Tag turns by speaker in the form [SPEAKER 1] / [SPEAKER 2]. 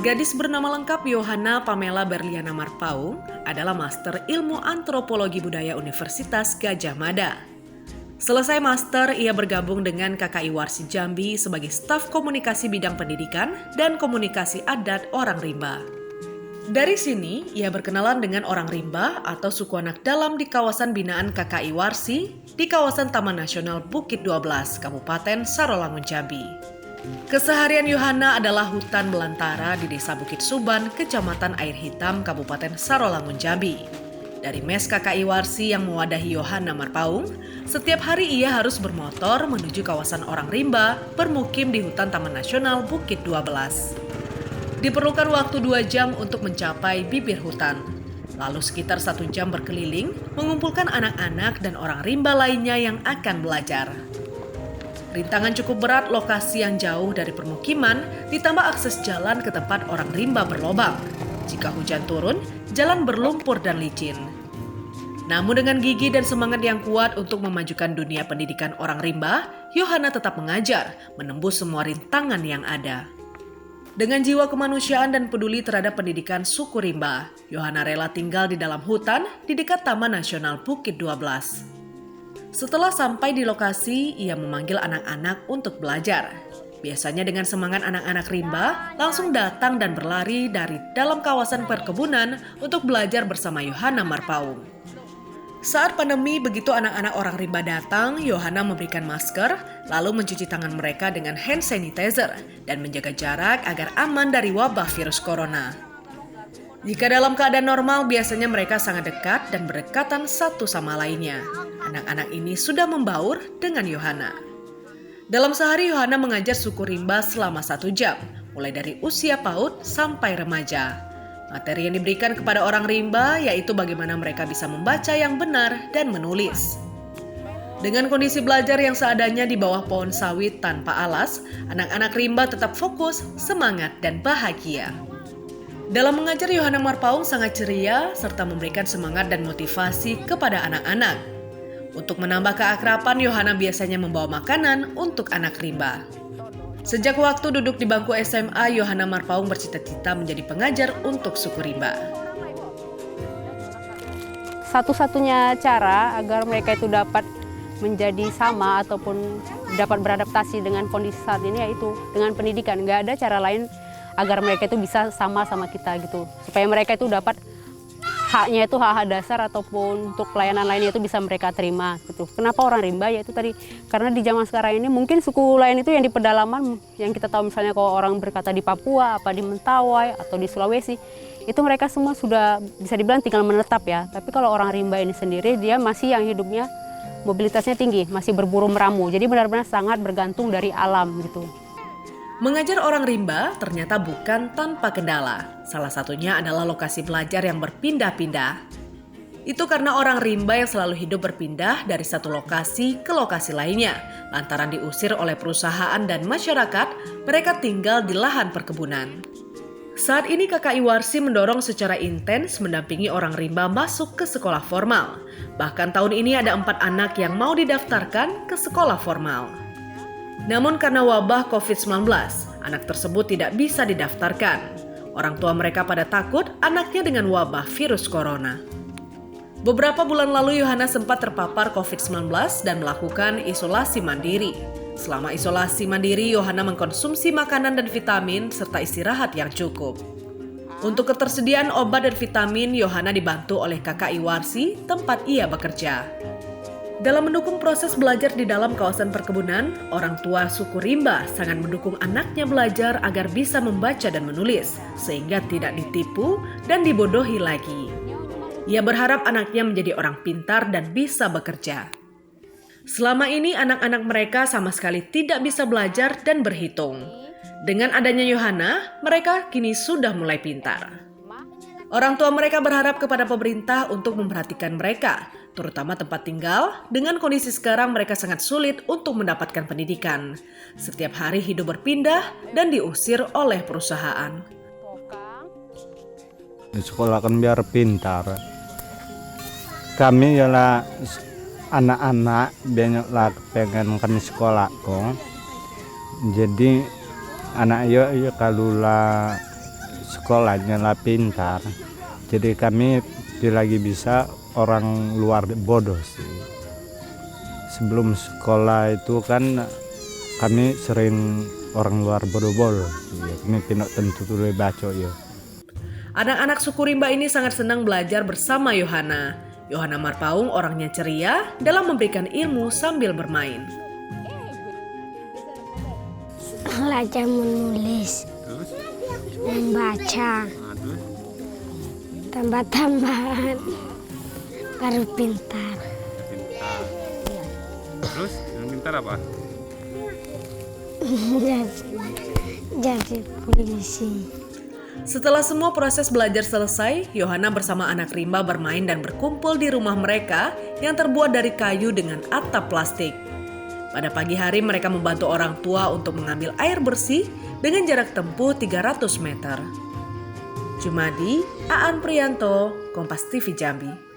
[SPEAKER 1] Gadis bernama lengkap Yohana Pamela Berliana Marpaung adalah Master Ilmu Antropologi Budaya Universitas Gadjah Mada. Selesai master, ia bergabung dengan KKI Warsi Jambi sebagai staf komunikasi bidang pendidikan dan komunikasi adat orang rimba. Dari sini, ia berkenalan dengan orang rimba atau suku anak dalam di kawasan binaan KKI Warsi di kawasan Taman Nasional Bukit 12, Kabupaten Sarolangun, Jambi. Keseharian Yohana adalah hutan belantara di Desa Bukit Suban, Kecamatan Air Hitam, Kabupaten Sarolangun, Jambi. Dari mes KKI Warsi yang mewadahi Yohana Marpaung, setiap hari ia harus bermotor menuju kawasan orang rimba bermukim di hutan Taman Nasional Bukit 12. Diperlukan waktu 2 jam untuk mencapai bibir hutan. Lalu sekitar 1 jam berkeliling, mengumpulkan anak-anak dan orang rimba lainnya yang akan belajar. Rintangan cukup berat lokasi yang jauh dari permukiman, ditambah akses jalan ke tempat orang rimba berlobang. Jika hujan turun, jalan berlumpur dan licin. Namun dengan gigi dan semangat yang kuat untuk memajukan dunia pendidikan orang rimba, Yohana tetap mengajar, menembus semua rintangan yang ada. Dengan jiwa kemanusiaan dan peduli terhadap pendidikan suku rimba, Yohana rela tinggal di dalam hutan di dekat Taman Nasional Bukit 12. Setelah sampai di lokasi, ia memanggil anak-anak untuk belajar. Biasanya dengan semangat anak-anak rimba, langsung datang dan berlari dari dalam kawasan perkebunan untuk belajar bersama Yohana Marpaung. Saat pandemi, begitu anak-anak orang rimba datang, Yohana memberikan masker, lalu mencuci tangan mereka dengan hand sanitizer dan menjaga jarak agar aman dari wabah virus corona. Jika dalam keadaan normal, biasanya mereka sangat dekat dan berdekatan satu sama lainnya. Anak-anak ini sudah membaur dengan Yohana. Dalam sehari, Yohana mengajar suku rimba selama 1 jam, mulai dari usia PAUD sampai remaja. Materi yang diberikan kepada orang rimba yaitu bagaimana mereka bisa membaca yang benar dan menulis. Dengan kondisi belajar yang seadanya di bawah pohon sawit tanpa alas, anak-anak rimba tetap fokus, semangat, dan bahagia. Dalam mengajar, Yohana Marpaung sangat ceria serta memberikan semangat dan motivasi kepada anak-anak. Untuk menambah keakraban, Yohana biasanya membawa makanan untuk anak rimba. Sejak waktu duduk di bangku SMA, Yohana Marpaung bercita-cita menjadi pengajar untuk suku rimba.
[SPEAKER 2] Satu-satunya cara agar mereka itu dapat menjadi sama ataupun dapat beradaptasi dengan kondisi saat ini yaitu dengan pendidikan. Nggak ada cara lain agar mereka itu bisa sama kita gitu. Supaya mereka itu dapat haknya itu hak dasar ataupun untuk pelayanan lainnya itu bisa mereka terima gitu. Kenapa orang rimba? Yaitu tadi karena di zaman sekarang ini mungkin suku lain itu yang di pedalaman yang kita tahu misalnya kalau orang berkata di Papua, apa di Mentawai atau di Sulawesi, itu mereka semua sudah bisa dibilang tinggal menetap ya. Tapi kalau orang rimba ini sendiri dia masih yang hidupnya mobilitasnya tinggi, masih berburu meramu. Jadi benar-benar sangat bergantung dari alam gitu.
[SPEAKER 1] Mengajar orang rimba ternyata bukan tanpa kendala. Salah satunya adalah lokasi belajar yang berpindah-pindah. Itu karena orang rimba yang selalu hidup berpindah dari satu lokasi ke lokasi lainnya. Lantaran diusir oleh perusahaan dan masyarakat, mereka tinggal di lahan perkebunan. Saat ini KKI Warsi mendorong secara intens mendampingi orang rimba masuk ke sekolah formal. Bahkan tahun ini ada 4 anak yang mau didaftarkan ke sekolah formal. Namun karena wabah COVID-19, anak tersebut tidak bisa didaftarkan. Orang tua mereka pada takut anaknya dengan wabah virus corona. Beberapa bulan lalu Yohana sempat terpapar COVID-19 dan melakukan isolasi mandiri. Selama isolasi mandiri, Yohana mengkonsumsi makanan dan vitamin serta istirahat yang cukup. Untuk ketersediaan obat dan vitamin, Yohana dibantu oleh KKI Warsi tempat ia bekerja. Dalam mendukung proses belajar di dalam kawasan perkebunan, orang tua suku rimba sangat mendukung anaknya belajar agar bisa membaca dan menulis, sehingga tidak ditipu dan dibodohi lagi. Ia berharap anaknya menjadi orang pintar dan bisa bekerja. Selama ini anak-anak mereka sama sekali tidak bisa belajar dan berhitung. Dengan adanya Yohana, mereka kini sudah mulai pintar. Orang tua mereka berharap kepada pemerintah untuk memperhatikan mereka, terutama tempat tinggal. Dengan kondisi sekarang mereka sangat sulit untuk mendapatkan pendidikan. Setiap hari hidup berpindah dan diusir oleh perusahaan.
[SPEAKER 3] Sekolah kan biar pintar. Kami ialah anak-anak banyaklah pengen kami sekolah kok. Jadi anak yo kalulah sekolahnya lah pintar. Jadi kami lagi bisa orang luar bodoh sih. Sebelum sekolah itu kan kami sering orang luar bodoh-bodoh sih. Kami tidak tentu tulis baca ya.
[SPEAKER 1] Anak-anak suku rimba ini sangat senang belajar bersama Yohana. Yohana Marpaung orangnya ceria dalam memberikan ilmu sambil bermain.
[SPEAKER 4] Belajar menulis, membaca, tambah-tambahan, baru pintar.
[SPEAKER 5] Terus yang pintar apa?
[SPEAKER 4] jadi polisi.
[SPEAKER 1] Setelah semua proses belajar selesai, Yohana bersama anak rimba bermain dan berkumpul di rumah mereka yang terbuat dari kayu dengan atap plastik. Pada pagi hari mereka membantu orang tua untuk mengambil air bersih dengan jarak tempuh 300 meter. Jumadi, Aan Priyanto, Kompas TV Jambi.